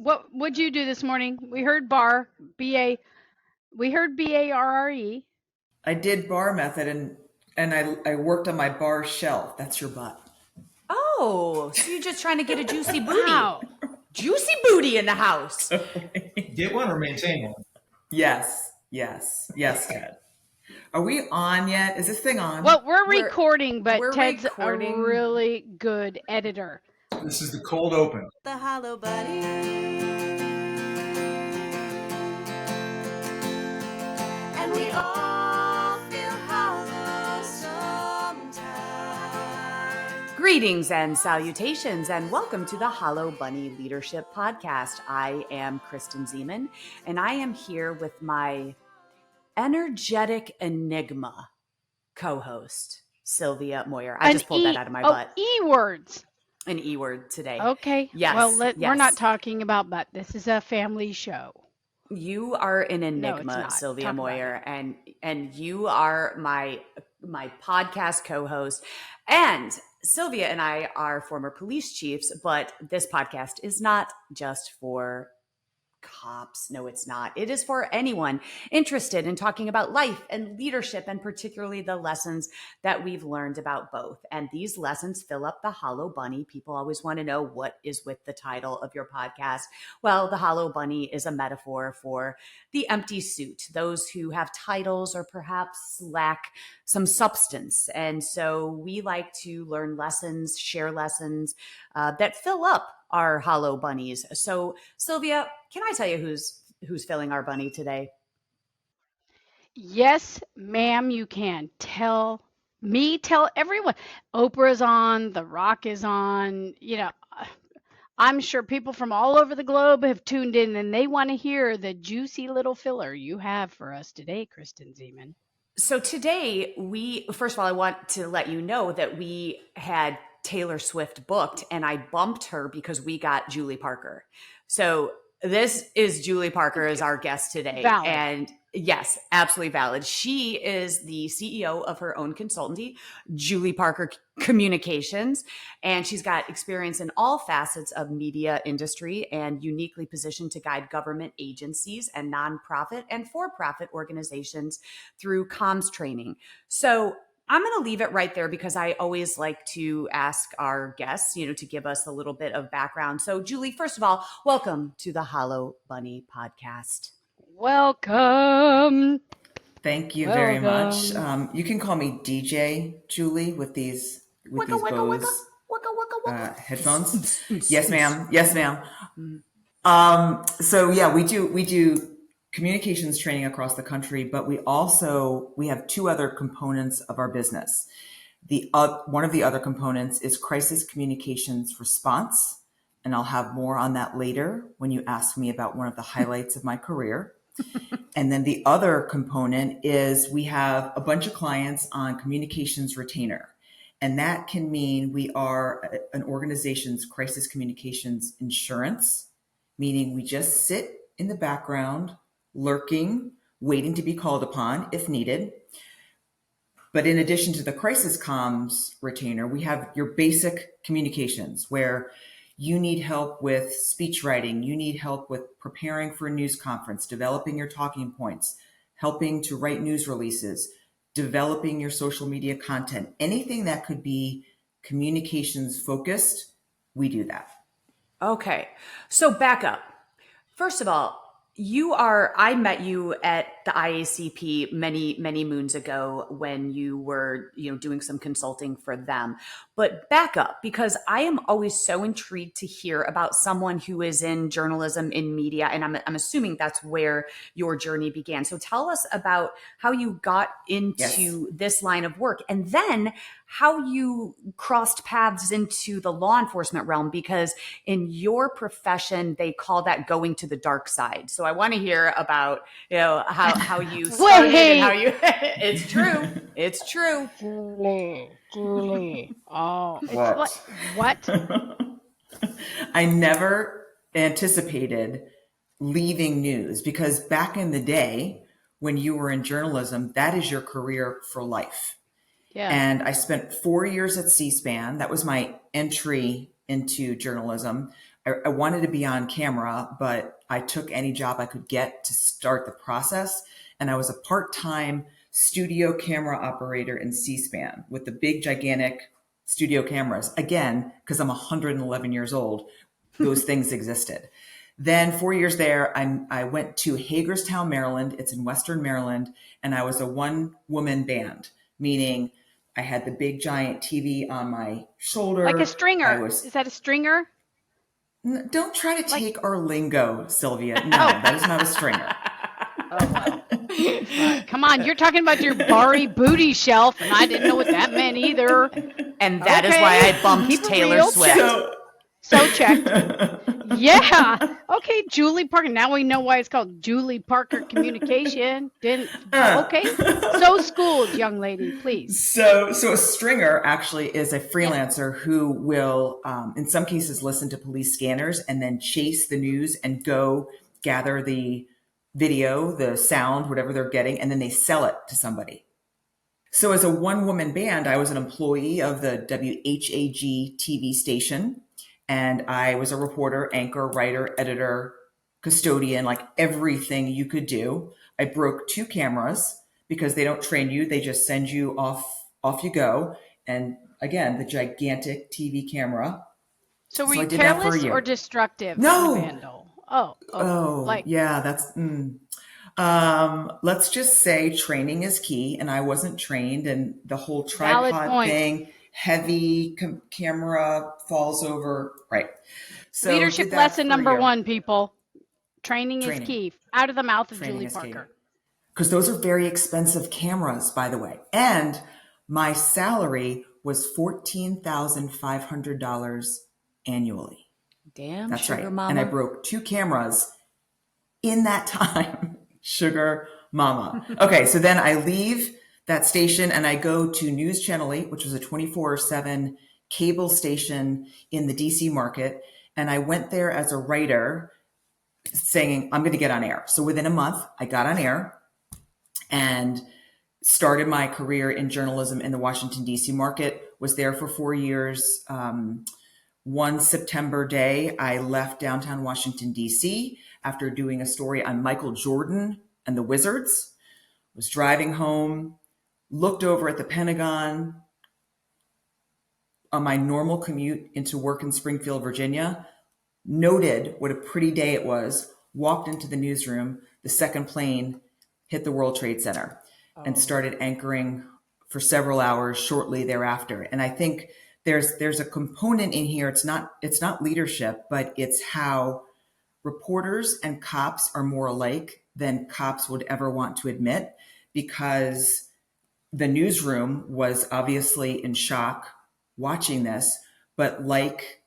What would you do this morning? We heard we heard BARRE. I did bar method and I worked on my bar shelf. That's your butt. Oh, so you're just trying to get a juicy booty. Wow. Juicy booty in the house. Get one or maintain one? Yes, Ted. Are we on yet? Is this thing on? Well, we're recording, but we're Ted's recording. a really good editor. This is the cold open. The Hollow Buddy. And we all feel hollow sometimes. Greetings and salutations, and welcome to the Hollow Bunny Leadership Podcast. I am Kristen Zeman, and I am here with my energetic enigma co-host, Sylvia Moyer. I just pulled that out of my butt. E-words. An E-word today. Okay. Yes. Well, yes. we're not talking about butt. This is a family show. You are an No, it's enigma, not. Sylvia Talk about Moyer, and you are my podcast co-host. And Sylvia and I are former police chiefs, but this podcast is not just for cops. No, it's not. It is for anyone interested in talking about life and leadership, and particularly the lessons that we've learned about both. And these lessons fill up the Hollow Bunny. People always want to know what is with the title of your podcast. Well, the Hollow Bunny is a metaphor for the empty suit, those who have titles or perhaps lack some substance. And so we like to learn lessons, share lessons that fill up our hollow bunnies. So, Sylvia, can I tell you who's filling our bunny today? Yes, ma'am, you can. Tell everyone. Oprah's on, The Rock is on. I'm sure people from all over the globe have tuned in and they want to hear the juicy little filler you have for us today, Kristen Zeman. So today first of all, I want to let you know that we had Taylor Swift booked and I bumped her because we got Julie Parker. So this is Julie Parker as our guest today. Valid. And yes, absolutely valid. She is the CEO of her own consultancy, Julie Parker Communications, and she's got experience in all facets of media industry and uniquely positioned to guide government agencies and nonprofit and for-profit organizations through comms training. So I'm going to leave it right there because I always like to ask our guests, to give us a little bit of background. So Julie, first of all, welcome to the Hollow Bunny podcast. Welcome. Thank you very much. You can call me DJ Julie with these Bose headphones. Yes, ma'am. Yes, ma'am. So yeah, we do communications training across the country, but we have two other components of our business. One of the other components is crisis communications response, and I'll have more on that later when you ask me about one of the highlights of my career. And then the other component is we have a bunch of clients on communications retainer, and that can mean we are an organization's crisis communications insurance, meaning we just sit in the background lurking, waiting to be called upon if needed. But in addition to the crisis comms retainer, we have your basic communications where you need help with speech writing, you need help with preparing for a news conference, developing your talking points, helping to write news releases, developing your social media content, anything that could be communications focused, we do that. Okay. So back up. First of all, I met you at the IACP many, many moons ago when you were, doing some consulting for them. But back up, because I am always so intrigued to hear about someone who is in journalism, in media, and I'm assuming that's where your journey began. So tell us about how you got into this line of work, and then how you crossed paths into the law enforcement realm, because in your profession, they call that going to the dark side. So I want to hear about, how you started and how you, it's true. It's true. Julie. Oh, it's what? I never anticipated leaving news because back in the day when you were in journalism, that is your career for life. Yeah. And I spent 4 years at C-SPAN. That was my entry into journalism. I wanted to be on camera, but I took any job I could get to start the process. And I was a part-time studio camera operator in C-SPAN with the big, gigantic studio cameras. Again, because I'm 111 years old, those things existed. Then 4 years there, I went to Hagerstown, Maryland. It's in Western Maryland. And I was a one-woman band, meaning I had the big, giant TV on my shoulder. Like a stringer. Is that a stringer? Don't try to take our lingo, Sylvia. No, that is not a stringer. Come on, you're talking about your Bari booty shelf, and I didn't know what that meant either. And that is why I bumped Taylor Swift. So checked. Yeah. Okay, Julie Parker. Now we know why it's called Julie Parker Communication. Okay. So schooled, young lady, please. So a stringer actually is a freelancer who will, in some cases, listen to police scanners and then chase the news and go gather the video, the sound, whatever they're getting, and then they sell it to somebody. So as a one-woman band, I was an employee of the WHAG TV station. And I was a reporter, anchor, writer, editor, custodian, like everything you could do. I broke 2 cameras because they don't train you. They just send you off you go. And again, the gigantic TV camera. So were you careless or destructive? No. Vandal? Yeah, that's, let's just say training is key. And I wasn't trained, and the whole tripod thing, heavy camera falls over. Right. So leadership lesson number 1, people. Training is key. Out of the mouth of Julie Parker. Because those are very expensive cameras, by the way. And my salary was $14,500 annually. Damn, that's sugar right. mama. And I broke 2 cameras in that time. Sugar mama. Okay, so then I leave that station and I go to News Channel 8, which was a 24/7 cable station in the DC market. And I went there as a writer saying, I'm going to get on air. So within a month, I got on air and started my career in journalism in the Washington, DC market, was there for 4 years. One September day, I left downtown Washington, DC after doing a story on Michael Jordan and the Wizards. Was driving home, looked over at the Pentagon on my normal commute into work in Springfield, Virginia, noted what a pretty day it was, walked into the newsroom, the second plane hit the World Trade Center and started anchoring for several hours shortly thereafter. And I think there's a component in here. It's not leadership, but it's how reporters and cops are more alike than cops would ever want to admit, because the newsroom was obviously in shock watching this, but like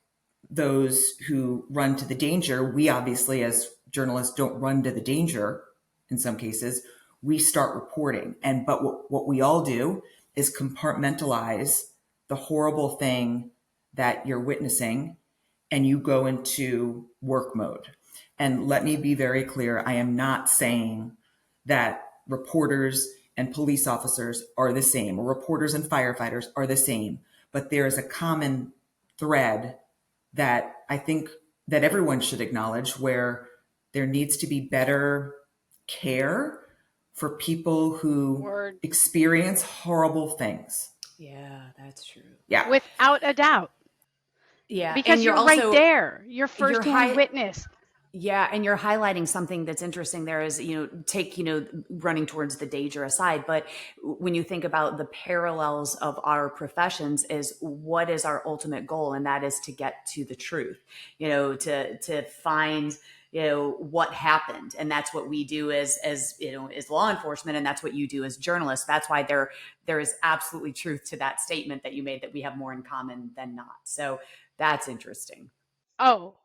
those who run to the danger, we obviously as journalists don't run to the danger in some cases. We start reporting. But what we all do is compartmentalize the horrible thing that you're witnessing, and you go into work mode. And let me be very clear, I am not saying that reporters and police officers are the same, or reporters and firefighters are the same, but there is a common thread that I think that everyone should acknowledge, where there needs to be better care for people who experience horrible things. Yeah, that's true. Yeah. Without a doubt. Yeah. Because you're also, right there. You're first-hand witness. Yeah. And you're highlighting something that's interesting there is, take, running towards the danger aside. But when you think about the parallels of our professions, is what is our ultimate goal? And that is to get to the truth, to find, what happened. And that's what we do as law enforcement. And that's what you do as journalists. That's why there is absolutely truth to that statement that you made, that we have more in common than not. So that's interesting. Oh,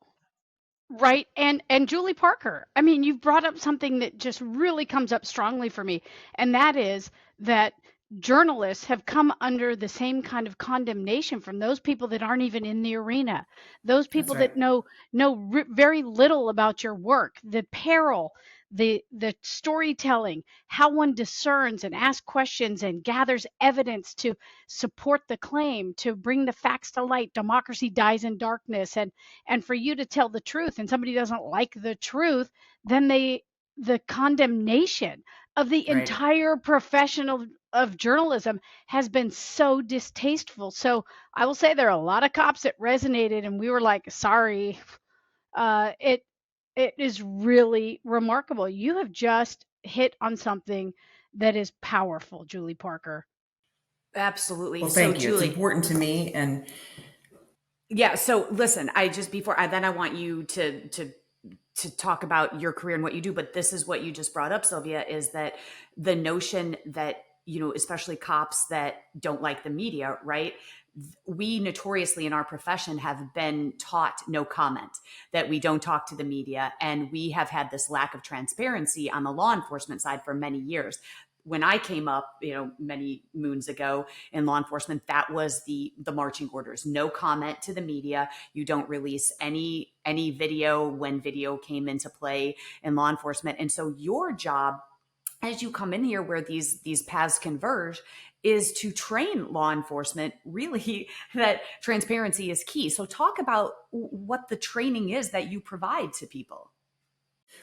right. And Julie Parker, I mean, you've brought up something that just really comes up strongly for me. And that is that journalists have come under the same kind of condemnation from those people that aren't even in the arena, those people that know very little about your work, the peril the storytelling, how one discerns and asks questions and gathers evidence to support the claim, to bring the facts to light. Democracy dies in darkness, and for you to tell the truth and somebody doesn't like the truth, then the condemnation of the Right. entire profession of journalism has been so distasteful. So I will say there are a lot of cops that resonated, and we were like, sorry. It is really remarkable. You have just hit on something that is powerful, Julie Parker. Absolutely. Well, thank So, you. Julie, It's important to me. And yeah. So listen, then I want you to talk about your career and what you do. But this is what you just brought up, Sylvia, is that the notion that, especially cops that don't like the media, right? We notoriously in our profession have been taught no comment, that we don't talk to the media. And we have had this lack of transparency on the law enforcement side for many years. When I came up, many moons ago in law enforcement, that was the marching orders: no comment to the media. You don't release any video when video came into play in law enforcement. And so your job, as you come in here where these paths converge, is to train law enforcement really that transparency is key. So talk about what the training is that you provide to people.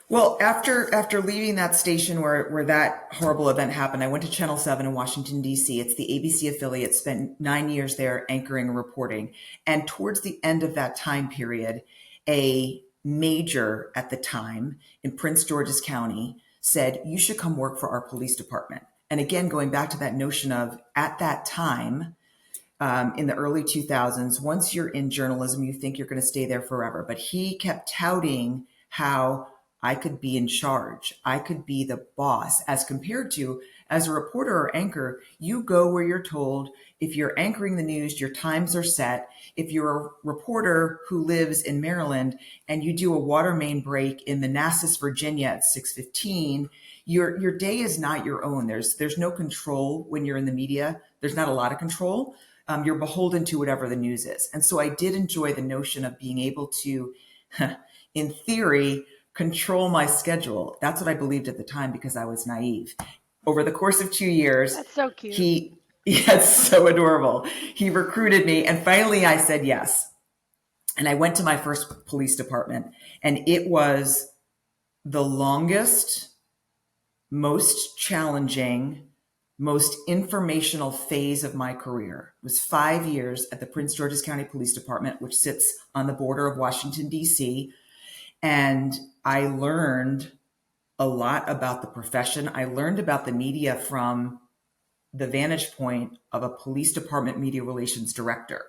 well, after leaving that station where that horrible event happened, I went to Channel 7 in Washington, D.C. It's the ABC affiliate, spent 9 years there anchoring and reporting. And towards the end of that time period, a major at the time in Prince George's County said, you should come work for our police department. And again, going back to that notion of at that time, in the early 2000s, once you're in journalism, you think you're going to stay there forever. But he kept touting how I could be in charge. I could be the boss, as compared to, as a reporter or anchor, you go where you're told. If you're anchoring the news, your times are set. If you're a reporter who lives in Maryland and you do a water main break in Manassas, Virginia at 6:15, your day is not your own. There's no control when you're in the media. There's not a lot of control. You're beholden to whatever the news is. And so I did enjoy the notion of being able to, in theory, control my schedule. That's what I believed at the time because I was naive. Over the course of 2 years, That's so cute. it's so adorable. He recruited me, and finally I said yes. And I went to my first police department, and it was the longest, most challenging, most informational phase of my career. It was 5 years at the Prince George's County Police Department, which sits on the border of Washington, D.C. And I learned a lot about the profession. I learned about the media from the vantage point of a police department media relations director.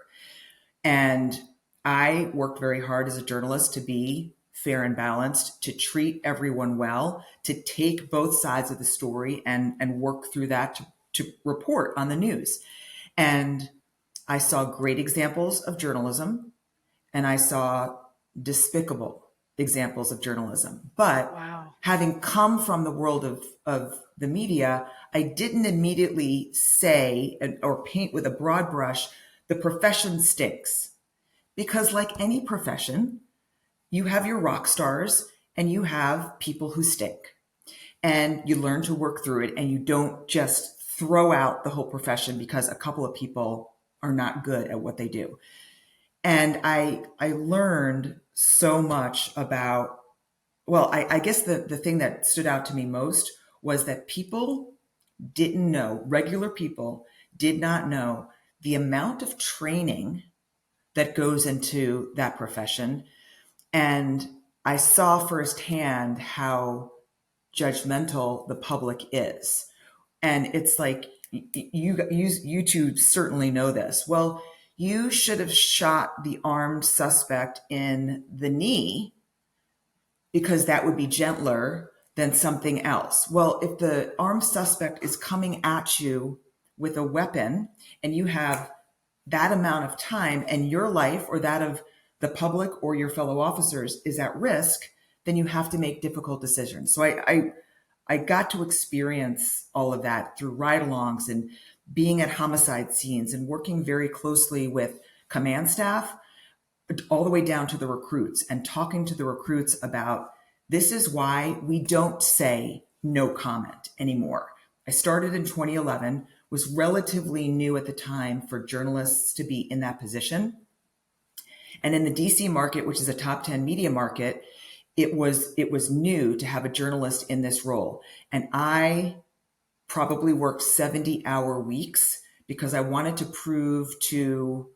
And I worked very hard as a journalist to be fair and balanced, to treat everyone well, to take both sides of the story and work through that to report on the news. And I saw great examples of journalism, and I saw despicable examples of journalism. But Wow. having come from the world of the media, I didn't immediately say or paint with a broad brush, the profession stinks. Because like any profession, you have your rock stars and you have people who stink. And you learn to work through it, and you don't just throw out the whole profession because a couple of people are not good at what they do. And I learned so much about, well, I guess the thing that stood out to me most was that people didn't know, regular people did not know the amount of training that goes into that profession. And I saw firsthand how judgmental the public is. And it's like, you two certainly know this. Well, you should have shot the armed suspect in the knee because that would be gentler than something else. Well, if the armed suspect is coming at you with a weapon and you have that amount of time and your life or that of the public or your fellow officers is at risk, then you have to make difficult decisions. So I got to experience all of that through ride-alongs and being at homicide scenes and working very closely with command staff all the way down to the recruits and talking to the recruits about This is why we don't say no comment anymore. I started in 2011, was relatively new at the time for journalists to be in that position. And in the DC market, which is a top 10 media market, it was new to have a journalist in this role. And I probably worked 70-hour weeks because I wanted to prove to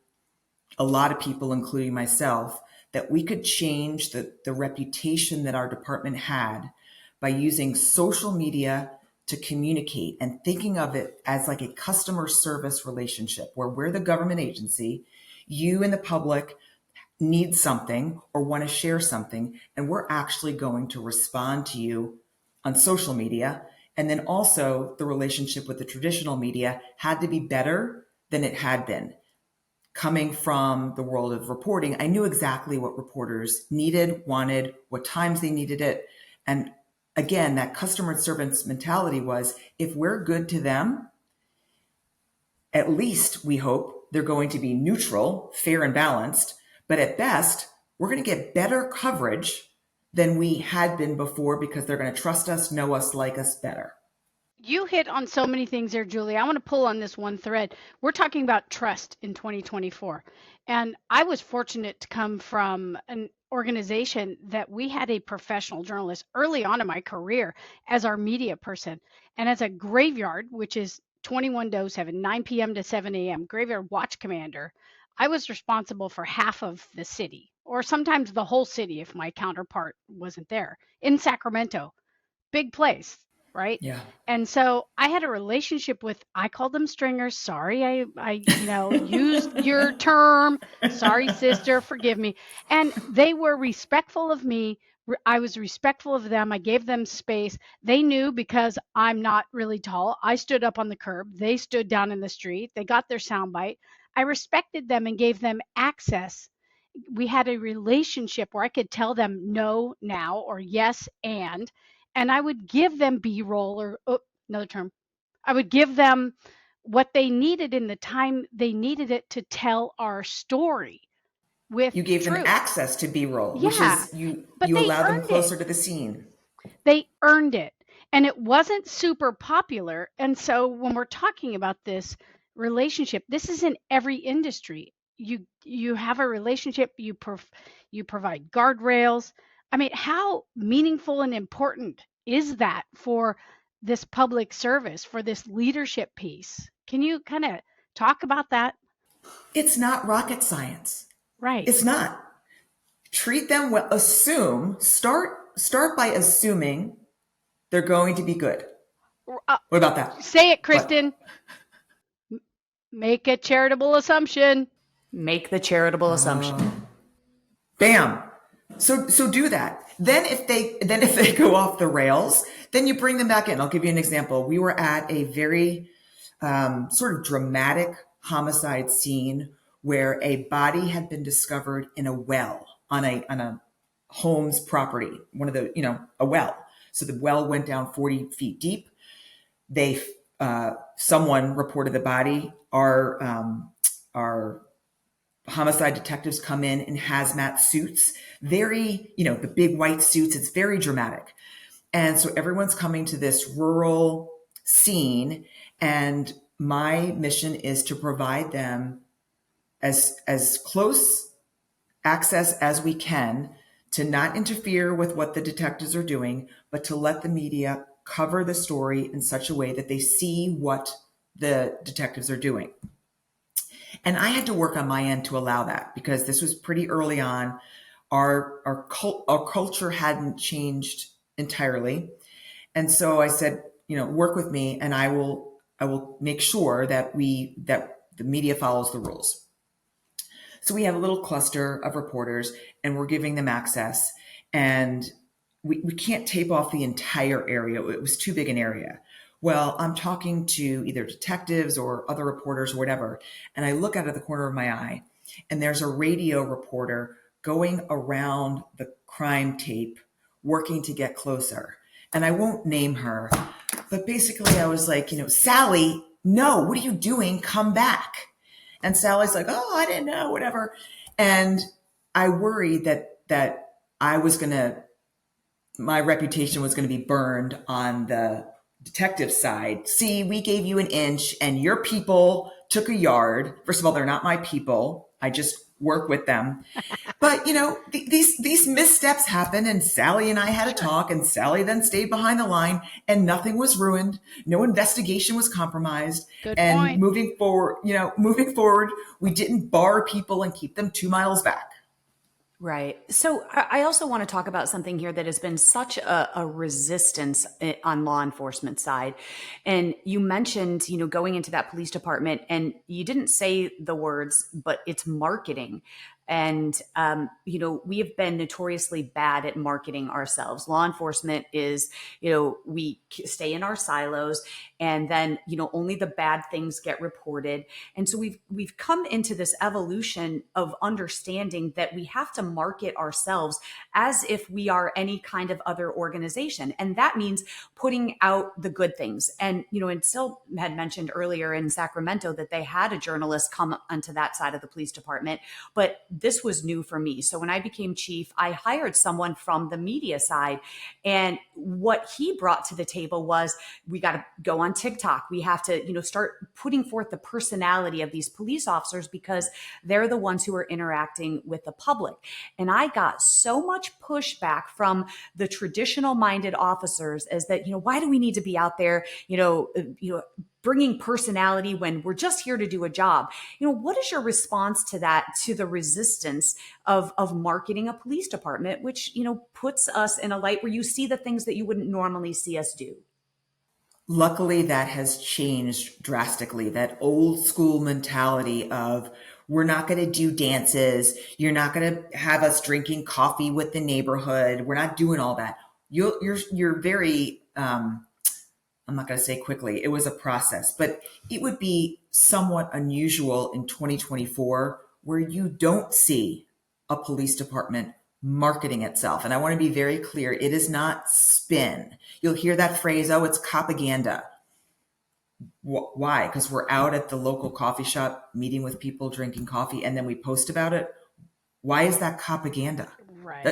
a lot of people, including myself, that we could change the reputation that our department had by using social media to communicate and thinking of it as like a customer service relationship where we're the government agency, you and the public need something or want to share something, and we're actually going to respond to you on social media. And then also the relationship with the traditional media had to be better than it had been. Coming from the world of reporting, I knew exactly what reporters needed, wanted, what times they needed it. And again, that customer service mentality was, if we're good to them, at least we hope they're going to be neutral, fair and balanced. But at best, we're going to get better coverage than we had been before because they're going to trust us, know us, like us better. You hit on so many things there, Julie. I want to pull on this one thread. We're talking about trust in 2024. And I was fortunate to come from an organization that we had a professional journalist early on in my career as our media person. And as a graveyard, which is 21-7, 9 p.m. to 7 a.m., graveyard watch commander, I was responsible for half of the city, or sometimes the whole city if my counterpart wasn't there, in Sacramento. Big place, right? Yeah. And so I had a relationship with, I called them stringers. Sorry, I used your term. Sorry, sister, forgive me. And they were respectful of me. I was respectful of them. I gave them space. They knew because I'm not really tall. I stood up on the curb. They stood down in the street. They got their soundbite. I respected them and gave them access. We had a relationship where I could tell them no now or yes and I would give them B-roll or another term. I would give them what they needed in the time they needed it to tell our story with You gave truth. them access to B-roll, Yeah, which is you allow them closer to the scene. They earned it. And it wasn't super popular. And so when we're talking about this relationship, this is in every industry. You have a relationship, you provide guardrails. I mean, how meaningful and important is that for this public service, for this leadership piece? Can you kind of talk about that? It's not rocket science. Right. It's not. Treat them well. Start by assuming they're going to be good. What about that? Say it, Kristen. Make a charitable assumption. Make the charitable assumption. Bam. So do that. Then if they go off the rails, then you bring them back in. I'll give you an example. We were at a very sort of dramatic homicide scene where a body had been discovered in a well on a home's property, a well. So the well went down 40 feet deep. Someone reported the body. Our homicide detectives come in hazmat suits, very, the big white suits. It's very dramatic. And so everyone's coming to this rural scene, and my mission is to provide them as close access as we can to not interfere with what the detectives are doing, but to let the media cover the story in such a way that they see what the detectives are doing. And I had to work on my end to allow that because this was pretty early on. Our culture hadn't changed entirely. And so I said, work with me and I will make sure that the media follows the rules. So we have a little cluster of reporters and we're giving them access, and we can't tape off the entire area. It was too big an area. Well, I'm talking to either detectives or other reporters or whatever, and I look out of the corner of my eye, and there's a radio reporter going around the crime tape, working to get closer. And I won't name her, but basically I was like, Sally, no, what are you doing? Come back. And Sally's like, oh, I didn't know, whatever. And I worried that I was going to my reputation was going to be burned on the detective side. See, we gave you an inch and your people took a yard. First of all, they're not my people. I just work with them. But these missteps happen, and Sally and I had a talk, and Sally then stayed behind the line, and nothing was ruined. No investigation was compromised. Good and point. moving forward, we didn't bar people and keep them 2 miles back. Right. So I also want to talk about something here that has been such a resistance on law enforcement side. And you mentioned, going into that police department, and you didn't say the words, but it's marketing. And, we have been notoriously bad at marketing ourselves. Law enforcement is, we stay in our silos, and then, only the bad things get reported. And so we've come into this evolution of understanding that we have to market ourselves as if we are any kind of other organization. And that means putting out the good things. And, and Sil had mentioned earlier in Sacramento that they had a journalist come onto that side of the police department, but this was new for me. So when I became chief, I hired someone from the media side. And what he brought to the table was, we got to go on TikTok. We have to, start putting forth the personality of these police officers, because they're the ones who are interacting with the public. And I got so much pushback from the traditional minded officers as that, why do we need to be out there, bringing personality when we're just here to do a job? What is your response to that, to the resistance of marketing a police department, which, puts us in a light where you see the things that you wouldn't normally see us do? Luckily, that has changed drastically. That old school mentality of, we're not going to do dances. You're not going to have us drinking coffee with the neighborhood. We're not doing all that. You're very, I'm not going to say quickly. It was a process, but it would be somewhat unusual in 2024 where you don't see a police department marketing itself. And I want to be very clear. It is not spin. You'll hear that phrase, oh, it's propaganda. Why? Because we're out at the local coffee shop, meeting with people, drinking coffee, and then we post about it. Why is that propaganda? Right.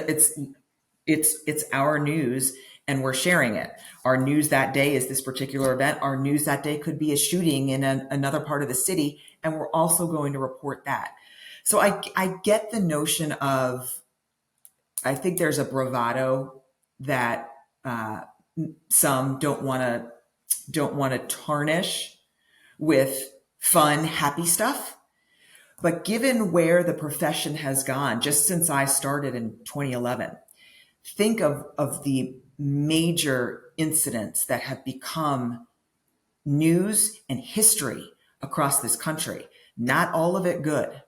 It's our news, and we're sharing it. Our news that day is this particular event. Our news that day could be a shooting in another part of the city, and we're also going to report that. So I get the notion of, I think there's a bravado that some don't want to tarnish with fun, happy stuff. But given where the profession has gone, just since I started in 2011, think of the major incidents that have become news and history across this country. Not all of it good.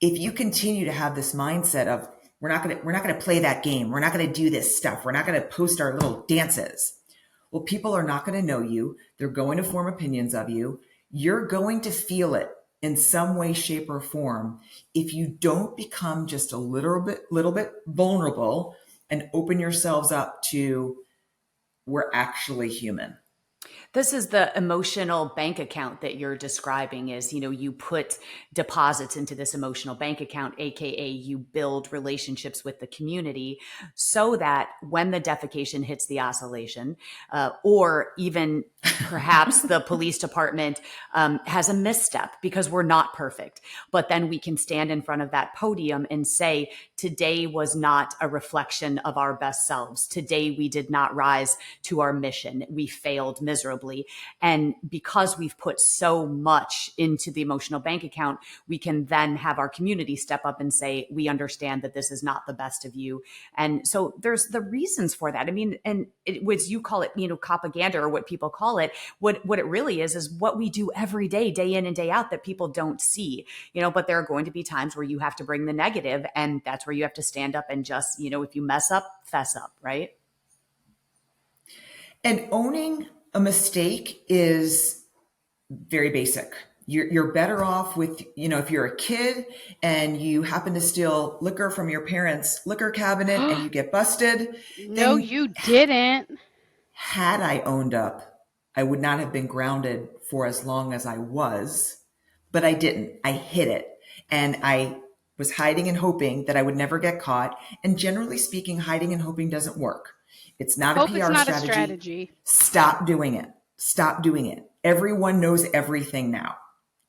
If you continue to have this mindset of, we're not going to play that game, we're not going to do this stuff, we're not going to post our little dances, well, people are not going to know you. They're going to form opinions of you. You're going to feel it in some way, shape, or form if you don't become just a little bit vulnerable and open yourselves up to, we're actually human. This is the emotional bank account that you're describing is, you put deposits into this emotional bank account, AKA you build relationships with the community so that when the defecation hits the oscillation, or even perhaps the police department has a misstep, because we're not perfect, but then we can stand in front of that podium and say, today was not a reflection of our best selves. Today we did not rise to our mission. We failed miserably. And because we've put so much into the emotional bank account, we can then have our community step up and say, we understand that this is not the best of you. And so there's the reasons for that. I mean, and it was, you call it, propaganda, or what people call it. What it really is what we do every day, day in and day out, that people don't see, but there are going to be times where you have to bring the negative, and that's where you have to stand up and just, if you mess up, fess up, right? And owning a mistake is very basic. You're better off with, if you're a kid and you happen to steal liquor from your parents' liquor cabinet and you get busted. No, you didn't. Had I owned up, I would not have been grounded for as long as I was, but I didn't. I hid it. And I was hiding and hoping that I would never get caught. And generally speaking, hiding and hoping doesn't work. It's not a Hope PR it's not a strategy. strategy. Stop doing it. Stop doing it. Everyone knows everything now.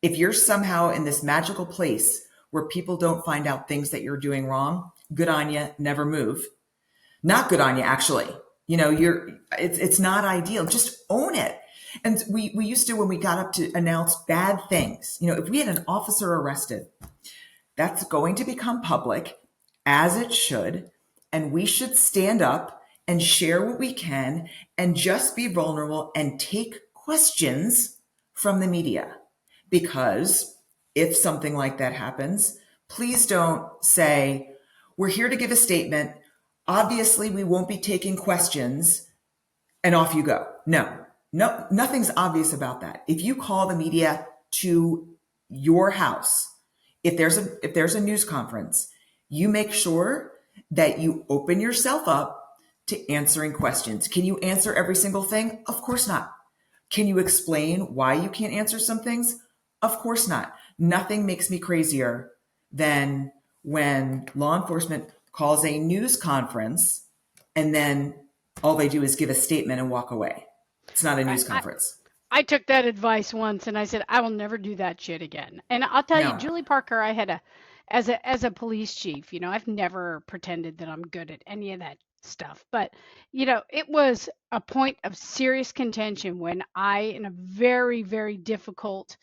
If you're somehow in this magical place where people don't find out things that you're doing wrong, good on you, never move. Not good on you, actually. It's not ideal. Just own it. And we used to, when we got up to announce bad things, if we had an officer arrested, that's going to become public, as it should. And we should stand up and share what we can and just be vulnerable and take questions from the media. Because if something like that happens, please don't say, we're here to give a statement. Obviously, we won't be taking questions, and off you go. No, nothing's obvious about that. If you call the media to your house, if there's a news conference, you make sure that you open yourself up to answering questions. Can you answer every single thing? Of course not. Can you explain why you can't answer some things? Of course not. Nothing makes me crazier than when law enforcement calls a news conference and then all they do is give a statement and walk away. It's not a news conference. I took that advice once and I said, I will never do that shit again. And I'll tell you, Julie Parker, I had as a police chief, I've never pretended that I'm good at any of that stuff. But, it was a point of serious contention when in a very, very difficult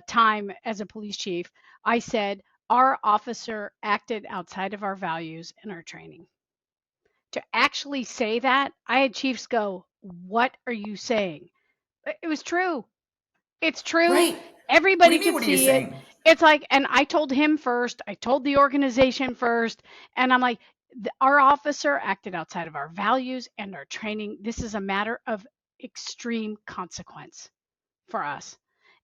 time as a police chief, I said, our officer acted outside of our values and our training. To actually say that, I had chiefs go, what are you saying? It was true. It's true. Right. Everybody What could see it. It's like, and I told him first, I told the organization first, and I'm like, our officer acted outside of our values and our training. This is a matter of extreme consequence for us.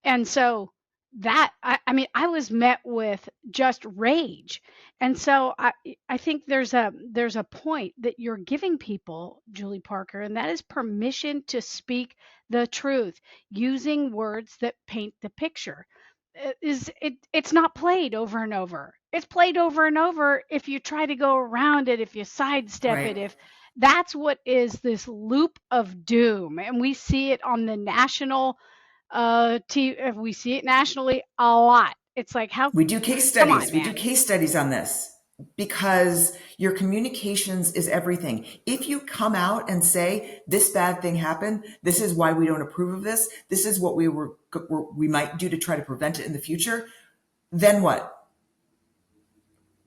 And so that, I was met with just rage. And so I think there's a point that you're giving people, Julie Parker, and that is permission to speak the truth using words that paint the picture. It's not played over and over. It's played over and over if you try to go around it, if you sidestep Right. it, if that's what is this loop of doom. And we see it on the national we see it nationally a lot. It's like, how we do case come on, studies. We do man. case studies on this because your communications is everything. If you come out and say this bad thing happened, this is why we don't approve of this. This is what we might do to try to prevent it in the future. Then what?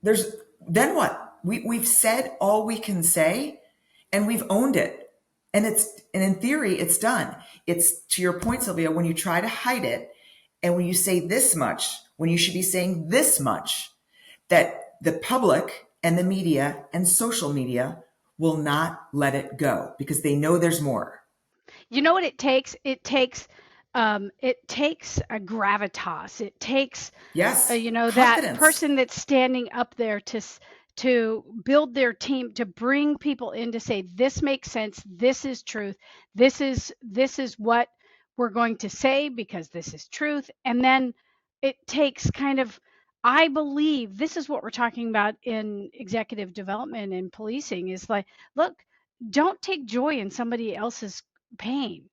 Then what? We've said all we can say, and we've owned it. And in theory, it's done. It's, to your point, Sylvia, when you try to hide it, and when you say this much, when you should be saying this much, that the public and the media and social media will not let it go because they know there's more. You know what it takes? It takes a gravitas. It takes Yes, that confidence. person that's standing up there to build their team, to bring people in, to say this makes sense, this is truth, this is what we're going to say because this is truth. And then it takes I believe this is what we're talking about in executive development and policing, is like, look, don't take joy in somebody else's pain.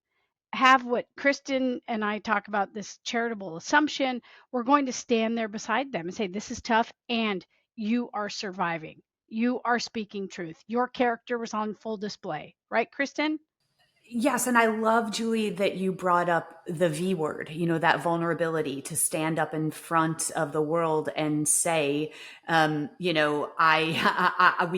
Have what Kristen and I talk about, this charitable assumption. We're going to stand there beside them and say, this is tough, and you are surviving. You are speaking truth. Your character was on full display. Right, Kristen? Yes. And I love, Julie, that you brought up the V word, that vulnerability to stand up in front of the world and say, we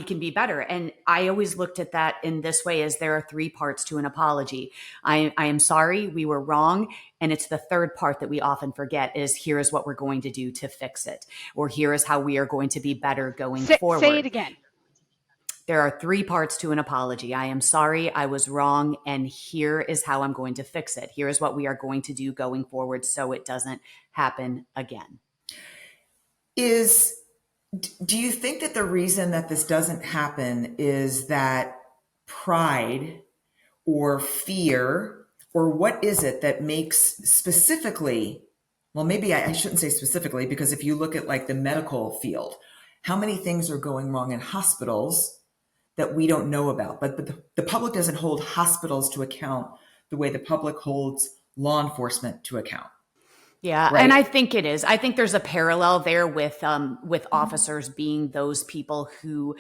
can be better. And I always looked at that in this way, as there are three parts to an apology. I am sorry, we were wrong. And it's the third part that we often forget is, here is what we're going to do to fix it. Or here is how we are going to be better going forward. Say it again. There are three parts to an apology. I am sorry, I was wrong, and here is how I'm going to fix it. Here is what we are going to do going forward so it doesn't happen again. Do you think that the reason that this doesn't happen is that pride or fear, or what is it that makes specifically well, maybe I shouldn't say specifically, because if you look at like the medical field, how many things are going wrong in hospitals that we don't know about? But the public doesn't hold hospitals to account the way the public holds law enforcement to account. Yeah, right? and I think it is. I think there's a parallel there with officers being those people who,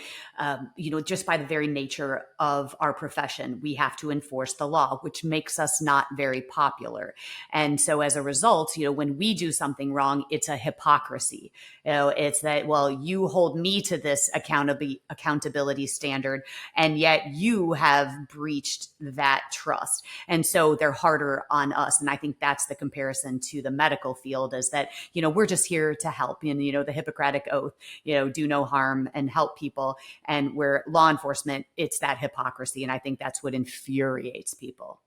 just by the very nature of our profession, we have to enforce the law, which makes us not very popular. And so, as a result, when we do something wrong, it's a hypocrisy. It's that, well, you hold me to this accountability standard, and yet you have breached that trust. And so they're harder on us. And I think that's the comparison to the medical field, is that, we're just here to help. And, the Hippocratic Oath, do no harm and help people. And where law enforcement, it's that hypocrisy. And I think that's what infuriates people.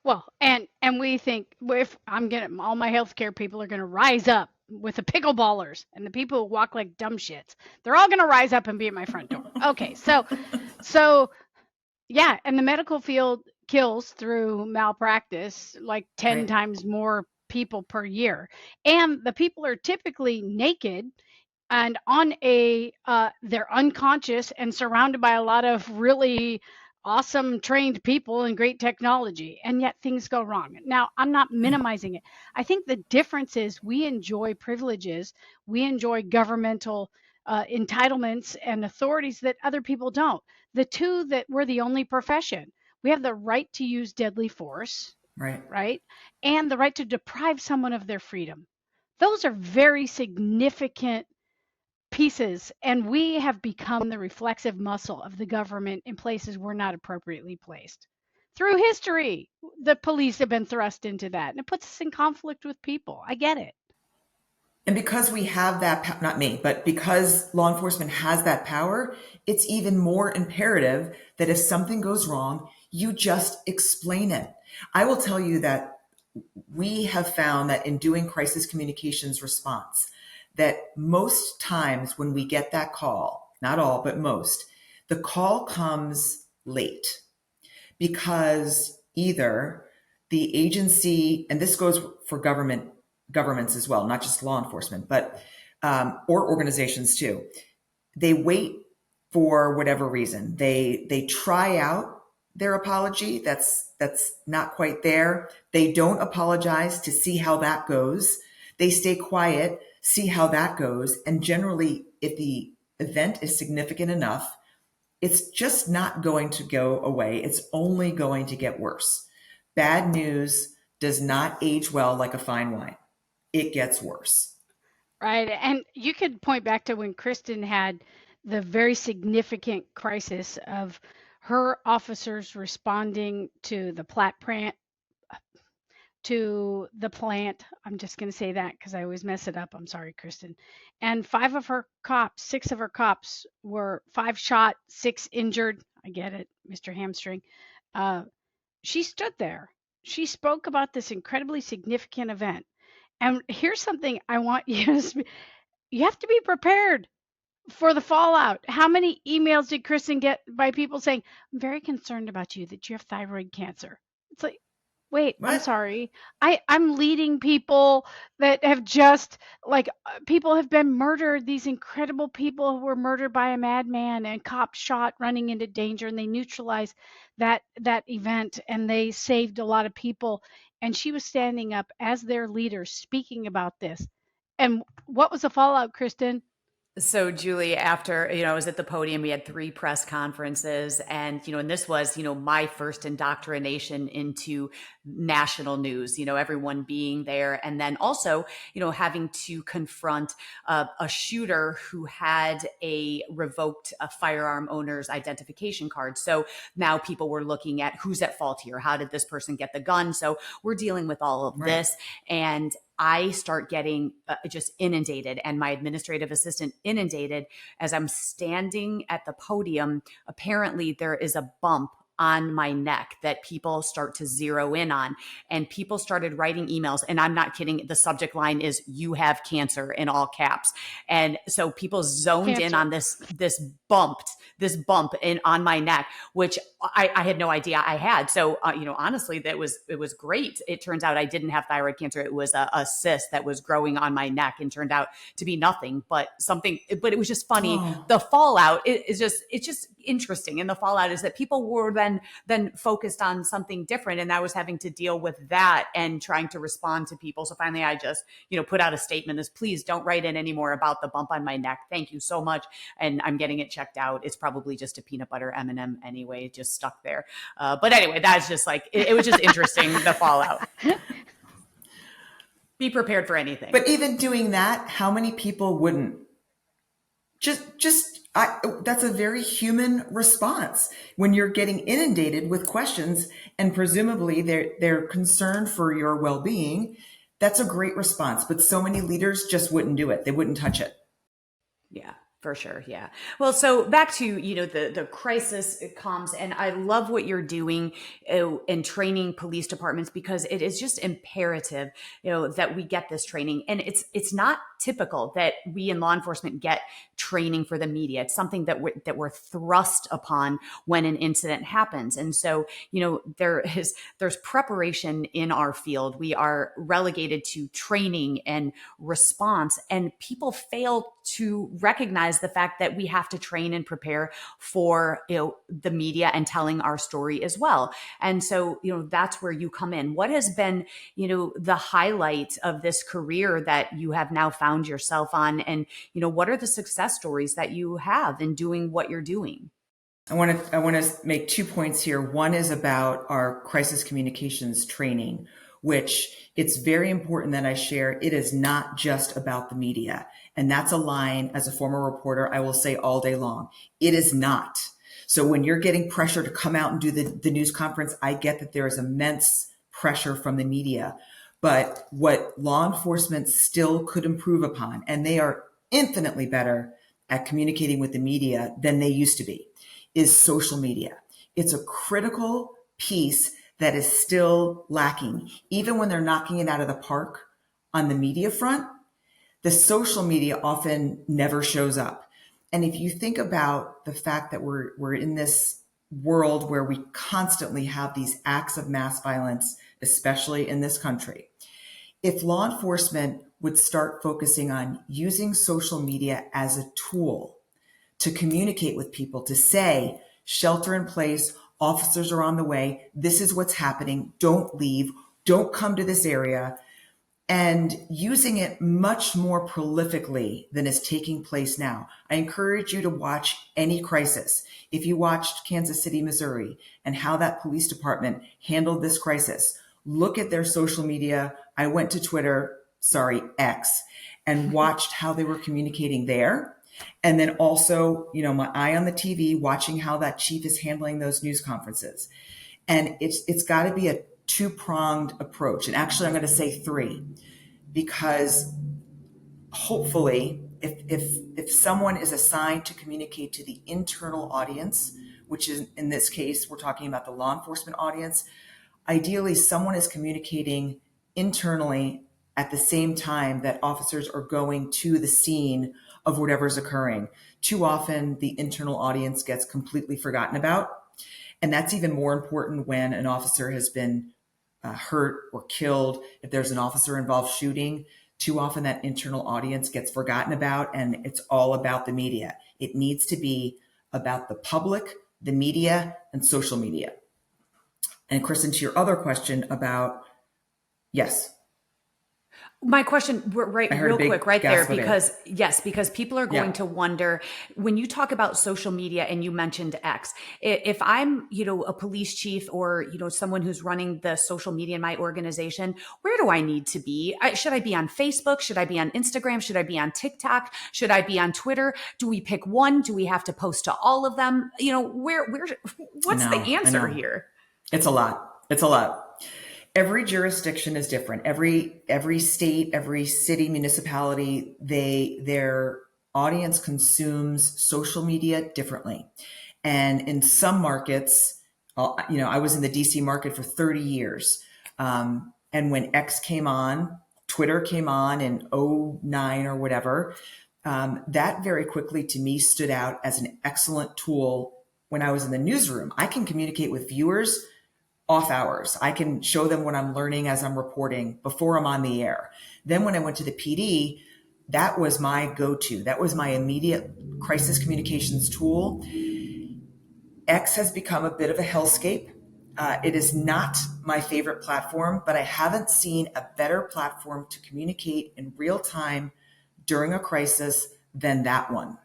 Well, and we think, if I'm gonna, all my healthcare people are gonna rise up with the pickleballers and the people who walk like dumb shits. They're all gonna rise up and be at my front door. Okay, so yeah, and the medical field kills through malpractice like 10 Right. times more people per year, and the people are typically naked and on they're unconscious and surrounded by a lot of really awesome trained people and great technology, and yet things go wrong. Now, I'm not minimizing it. I think the difference is we enjoy privileges, we enjoy governmental entitlements and authorities that other people don't. The two, that we're the only profession. We have the right to use deadly force, Right. and the right to deprive someone of their freedom. Those are very significant pieces, and we have become the reflexive muscle of the government in places we're not appropriately placed. Through history, the police have been thrust into that, and it puts us in conflict with people. I get it. And because we have that, not me, but because law enforcement has that power, it's even more imperative that if something goes wrong, you just explain it. I will tell you that we have found that in doing crisis communications response, that most times when we get that call, not all, but most, the call comes late because either the agency, and this goes for governments as well, not just law enforcement, but or organizations too, they wait for whatever reason. They try out their apology. That's not quite there. They don't apologize to see how that goes. They stay quiet, see how that goes. And generally, if the event is significant enough, it's just not going to go away. It's only going to get worse. Bad news does not age well like a fine wine. It gets worse. Right. And you could point back to when Kristen had the very significant crisis of her officers responding to the plant. I'm just going to say that because I always mess it up. I'm sorry, Kristen. And 6 of her cops were 5 shot, 6 injured. I get it, Mr. Hamstring. She stood there. She spoke about this incredibly significant event. And here's something I want you to, you have to be prepared for the fallout. How many emails did Kristen get by people saying, I'm very concerned about you, that you have thyroid cancer? It's like, wait, What? I'm sorry. I'm leading people that have just, people have been murdered. These incredible people who were murdered by a madman, and cops shot running into danger, and they neutralized that event, and they saved a lot of people. And she was standing up as their leader speaking about this. And what was the fallout, Kristen? So Julie, after, I was at the podium, we had 3 press conferences, and, and this was, my first indoctrination into national news, everyone being there. And then also, having to confront a shooter who had revoked a firearm owner's identification card. So now people were looking at who's at fault here. How did this person get the gun? So we're dealing with all of this. And I start getting just inundated, and my administrative assistant inundated as I'm standing at the podium. Apparently there is a bump on my neck that people start to zero in on. And people started writing emails. And I'm not kidding. The subject line is "You have cancer" in all caps. And so people zoned in on this bump on my neck, which I had no idea I had. So, honestly, it was great. It turns out I didn't have thyroid cancer. It was a cyst that was growing on my neck and turned out to be nothing, but it was just funny. Oh. The fallout it's just interesting. And the fallout is that people were then focused on something different. And I was having to deal with that and trying to respond to people. So finally I just, put out a statement as, please don't write in anymore about the bump on my neck. Thank you so much. And I'm getting it checked out. It's probably just a peanut butter M&M anyway, just stuck there. But anyway, that's just like, it was just interesting, the fallout. Be prepared for anything. But even doing that, how many people wouldn't? That's a very human response when you're getting inundated with questions and presumably they're concerned for your well-being. That's a great response, but so many leaders just wouldn't do it. They wouldn't touch it. Yeah. For sure. Yeah. Well, so back to, the crisis comms, and I love what you're doing in training police departments, because it is just imperative, that we get this training. And it's not typical that we in law enforcement get training for the media. It's something that we're thrust upon when an incident happens. And so, there's preparation in our field. We are relegated to training and response, and people fail to recognize the fact that we have to train and prepare for, the media and telling our story as well. And so, that's where you come in. What has been, the highlight of this career that you have now found yourself on? And, what are the success stories that you have in doing what you're doing? I want to make 2 points here. One is about our crisis communications training, which it's very important that I share. It is not just about the media. And that's a line, as a former reporter, I will say all day long. It is not. So when you're getting pressure to come out and do the news conference, I get that there is immense pressure from the media. But what law enforcement still could improve upon, and they are infinitely better at communicating with the media than they used to be, is social media. It's a critical piece that is still lacking. Even when they're knocking it out of the park on the media front, the social media often never shows up. And if you think about the fact that we're in this world where we constantly have these acts of mass violence, especially in this country, if law enforcement would start focusing on using social media as a tool to communicate with people, to say, shelter in place, officers are on the way, this is what's happening, don't leave, don't come to this area, and using it much more prolifically than is taking place now. I encourage you to watch any crisis. If you watched Kansas City, Missouri, and how that police department handled this crisis, look at their social media. I went to Twitter, X, and watched how they were communicating there. And then also, my eye on the TV, watching how that chief is handling those news conferences. And it's got to be a two-pronged approach. And actually, I'm going to say 3, because hopefully if someone is assigned to communicate to the internal audience, which is in this case, we're talking about the law enforcement audience, ideally someone is communicating internally at the same time that officers are going to the scene of whatever's occurring. Too often the internal audience gets completely forgotten about. And that's even more important when an officer has been hurt or killed. If there's an officer involved shooting, too often that internal audience gets forgotten about, and it's all about the media. It needs to be about the public, the media, and social media. And Kristen, to your other question about, yes. My question, right, real quick, right there, because people are going to wonder, when you talk about social media and you mentioned X, if I'm, a police chief or, someone who's running the social media in my organization, where do I need to be? Should I be on Facebook? Should I be on Instagram? Should I be on TikTok? Should I be on Twitter? Do we pick one? Do we have to post to all of them? What's the answer here? It's a lot. Every jurisdiction is different. Every state, every city, municipality, their audience consumes social media differently. And in some markets, I was in the DC market for 30 years. And when X came on, Twitter came on in '09 or whatever, that very quickly to me stood out as an excellent tool when I was in the newsroom. I can communicate with viewers off hours. I can show them what I'm learning as I'm reporting before I'm on the air. Then when I went to the PD, that was my go-to. That was my immediate crisis communications tool. X has become a bit of a hellscape. It is not my favorite platform, but I haven't seen a better platform to communicate in real time during a crisis than that one.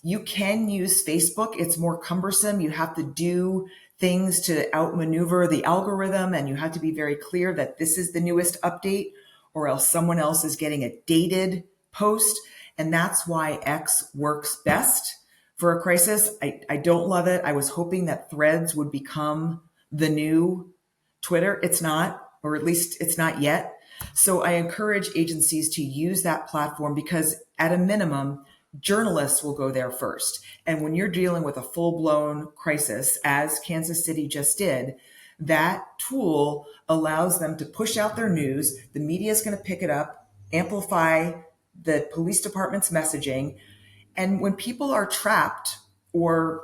You can use Facebook. It's more cumbersome. You have to do things to outmaneuver the algorithm, and you have to be very clear that this is the newest update, or else someone else is getting a dated post. And that's why X works best for a crisis. I don't love it. I was hoping that Threads would become the new Twitter. It's not, or at least it's not yet. So I encourage agencies to use that platform because at a minimum, journalists will go there first. And when you're dealing with a full-blown crisis, as Kansas City just did, that tool allows them to push out their news. The media is going to pick it up, amplify the police department's messaging. And when people are trapped or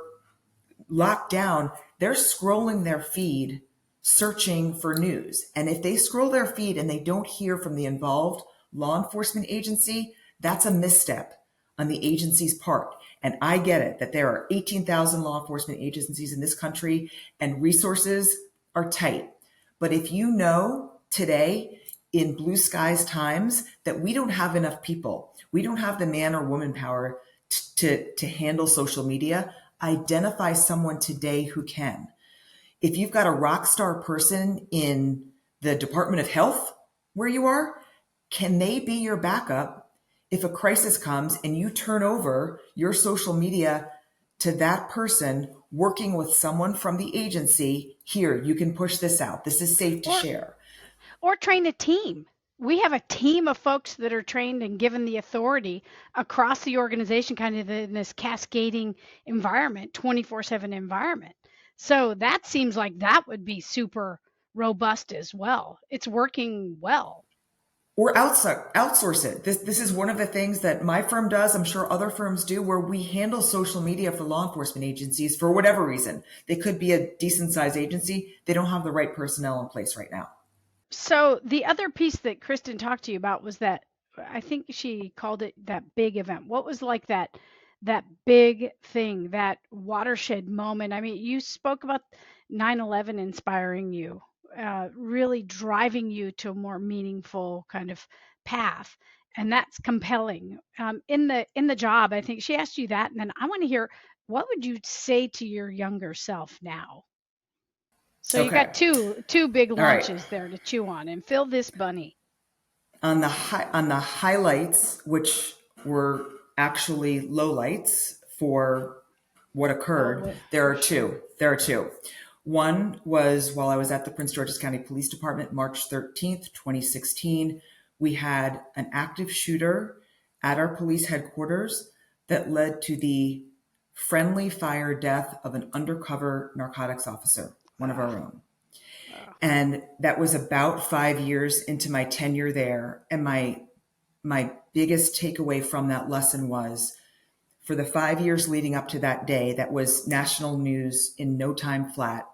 locked down, they're scrolling their feed, searching for news. And if they scroll their feed and they don't hear from the involved law enforcement agency, that's a misstep on the agency's part. And I get it that there are 18,000 law enforcement agencies in this country and resources are tight. But if you know today in blue skies times that we don't have enough people, we don't have the man or woman power to handle social media, identify someone today who can. If you've got a rock star person in the Department of Health where you are, can they be your backup if a crisis comes and you turn over your social media to that person working with someone from the agency? Here, you can push this out. This is safe to share. Or train a team. We have a team of folks that are trained and given the authority across the organization, kind of in this cascading environment, 24/7 environment. So that seems like that would be super robust as well. It's working well. Or outsource it. This is one of the things that my firm does. I'm sure other firms do, where we handle social media for law enforcement agencies for whatever reason. They could be a decent sized agency. They don't have the right personnel in place right now. So the other piece that Kristen talked to you about was that, I think she called it that big event. What was like that big thing, that watershed moment? I mean, you spoke about 9/11 inspiring you, really driving you to a more meaningful kind of path, and that's compelling. In the job, I think she asked you that, and then I want to hear, what would you say to your younger self now? So you got two big launches there to chew on, and fill this bunny. On the highlights, which were actually lowlights for what occurred, there are two. One was while I was at the Prince George's County Police Department, March 13th, 2016. We had an active shooter at our police headquarters that led to the friendly fire death of an undercover narcotics officer, one of our own. And that was about 5 years into my tenure there. And my biggest takeaway from that lesson was, for the 5 years leading up to that day, that was national news in no time flat,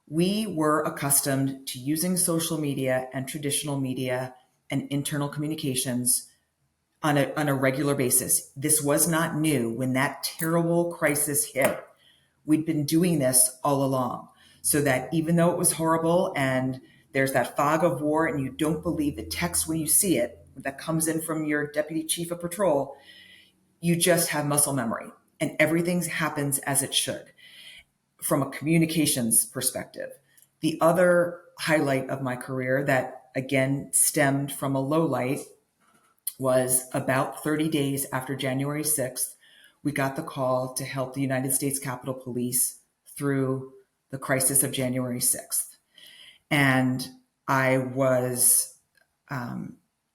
we were accustomed to using social media and traditional media and internal communications on a regular basis. This was not new. When that terrible crisis hit, we'd been doing this all along. So that even though it was horrible and there's that fog of war and you don't believe the text when you see it that comes in from your deputy chief of patrol, you just have muscle memory and everything happens as it should from a communications perspective. The other highlight of my career that again stemmed from a low light was about 30 days after January 6th, we got the call to help the United States Capitol Police through the crisis of January 6th. And I was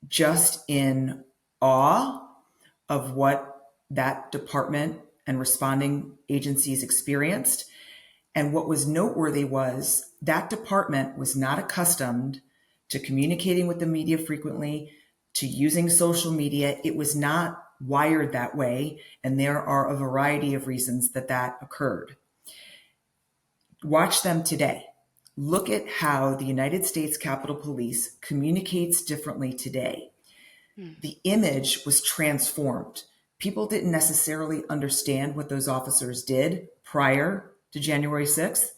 just in awe of what that department and responding agencies experienced. And what was noteworthy was that department was not accustomed to communicating with the media frequently, to using social media. It was not wired that way. And there are a variety of reasons that that occurred. Watch them today. Look at how the United States Capitol Police communicates differently today. The image was transformed. People didn't necessarily understand what those officers did prior to January 6th.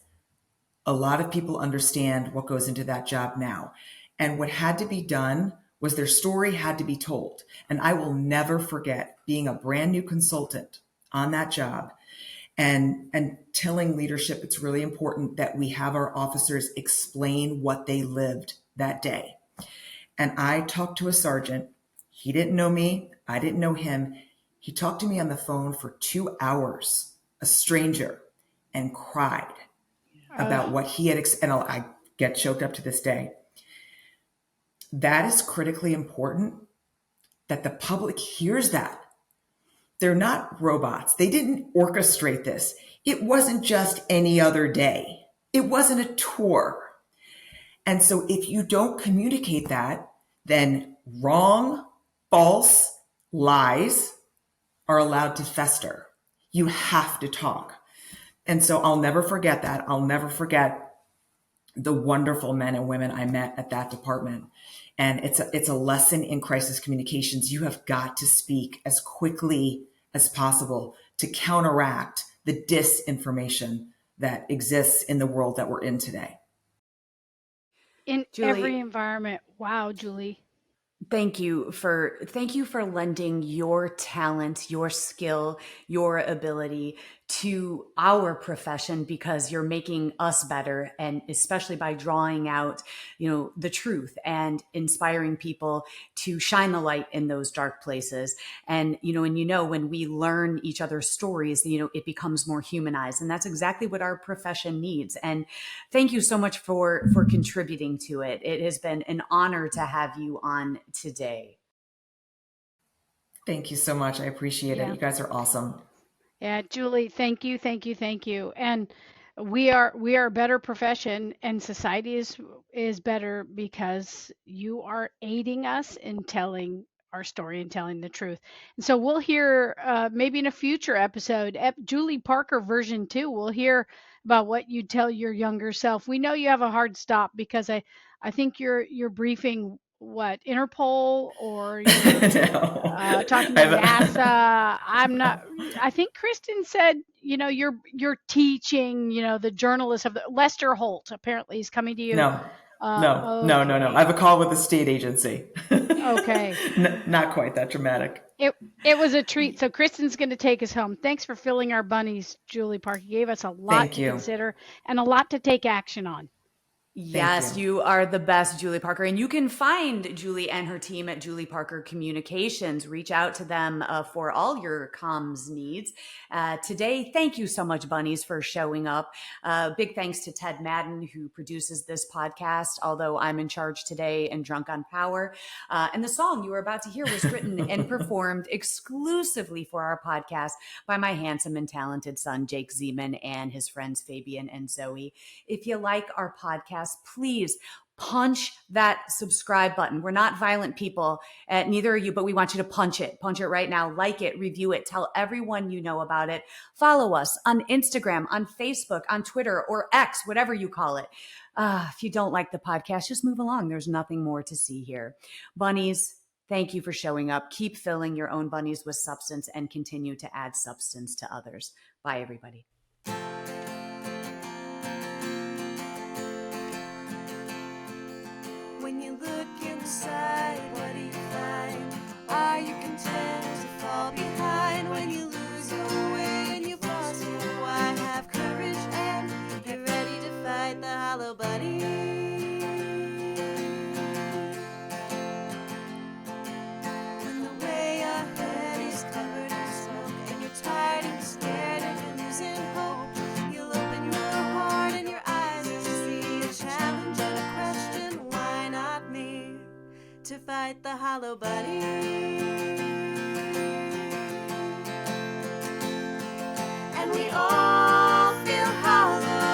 A lot of people understand what goes into that job now. And what had to be done was their story had to be told. And I will never forget being a brand new consultant on that job and telling leadership it's really important that we have our officers explain what they lived that day. And I talked to a sergeant. He didn't know me. I didn't know him. He talked to me on the phone for 2 hours, a stranger, and cried about what he had, and I get choked up to this day. That is critically important that the public hears that. They're not robots. They didn't orchestrate this. It wasn't just any other day. It wasn't a tour. And so if you don't communicate that, then wrong, false, lies are allowed to fester. You have to talk. And so I'll never forget that. I'll never forget the wonderful men and women I met at that department. And it's a lesson in crisis communications. You have got to speak as quickly as possible to counteract the disinformation that exists in the world that we're in today. In Julie, every environment. Wow, Julie. Thank you for lending your talent, your skill, your ability to our profession, because you're making us better, and especially by drawing out, the truth and inspiring people to shine the light in those dark places. And when we learn each other's stories, it becomes more humanized, and that's exactly what our profession needs. And thank you so much for contributing to it. It has been an honor to have you on today. Thank you so much. I appreciate it. You guys are awesome. Yeah, Julie, thank you, thank you, thank you. And we are a better profession, and society is better because you are aiding us in telling our story and telling the truth. And so we'll hear maybe in a future episode, Julie Parker version 2. We'll hear about what you tell your younger self. We know you have a hard stop because I think you're briefing what, Interpol, or No. talking to NASA. I think Kristen said, you're teaching, the journalist of Lester Holt apparently is coming to you. No. No. I have a call with the state agency. Okay. Not quite that dramatic. It was a treat. So Kristen's going to take us home. Thanks for filling our bunnies, Julie Parker. You gave us a lot to consider and a lot to take action on. Yes, you are the best, Julie Parker. And you can find Julie and her team at Julie Parker Communications. Reach out to them for all your comms needs. Today, thank you so much, Bunnies, for showing up. Big thanks to Ted Madden, who produces this podcast, although I'm in charge today and drunk on power. And the song you were about to hear was written and performed exclusively for our podcast by my handsome and talented son, Jake Zeman, and his friends, Fabian and Zoe. If you like our podcast, please punch that subscribe button. We're not violent people, neither are you, but we want you to punch it right now. Like it, review it, tell everyone you know about it. Follow us on Instagram, on Facebook, on Twitter, or X, whatever you call it. If you don't like the podcast, just move along. There's nothing more to see here. Bunnies, thank you for showing up. Keep filling your own bunnies with substance and continue to add substance to others. Bye, everybody. When you look inside, what do you find? Are you content to fall behind? When you lose your way and you fall, so why have courage and get ready to fight the hollow bunny? When the way ahead is covered in smoke and you're tired and scared and you're losing hope, you'll open your heart and your eyes to see a challenge and a question. Why not me to fight the hollow bunny? And we all feel hollow.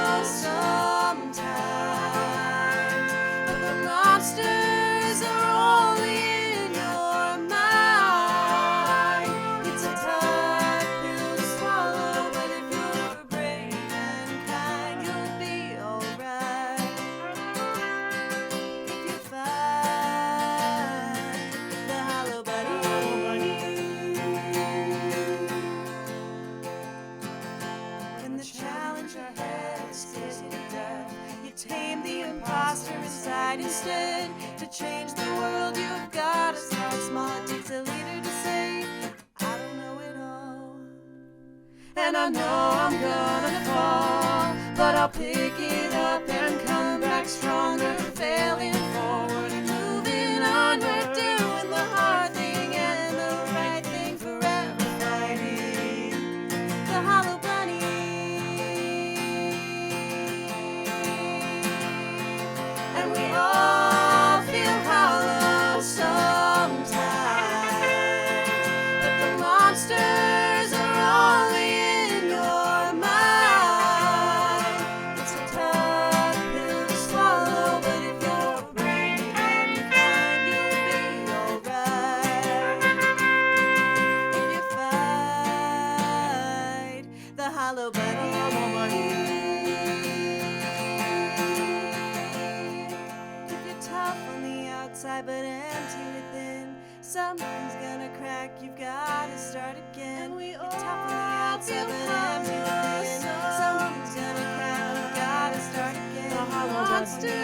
scares you to death. You tame the imposter inside instead. To change the world, you've got to start small. It takes a leader to say, I don't know it all. And I know I'm gonna fall, but I'll pick it up and come back stronger. Failing forward and moving onward, doing the hard thing and the right thing, forever fighting the hollow bunny. And we all feel hollow sometimes, but the monsters are only in your mind. It's a tough pill to swallow, but if you're brave and kind, you'll be alright. If you fight the hollow bunny. If you're tough on the outside but empty within, something's gonna crack, you've gotta start again. You're tough on the outside but empty within, something's gonna crack, you've gotta start again. The monster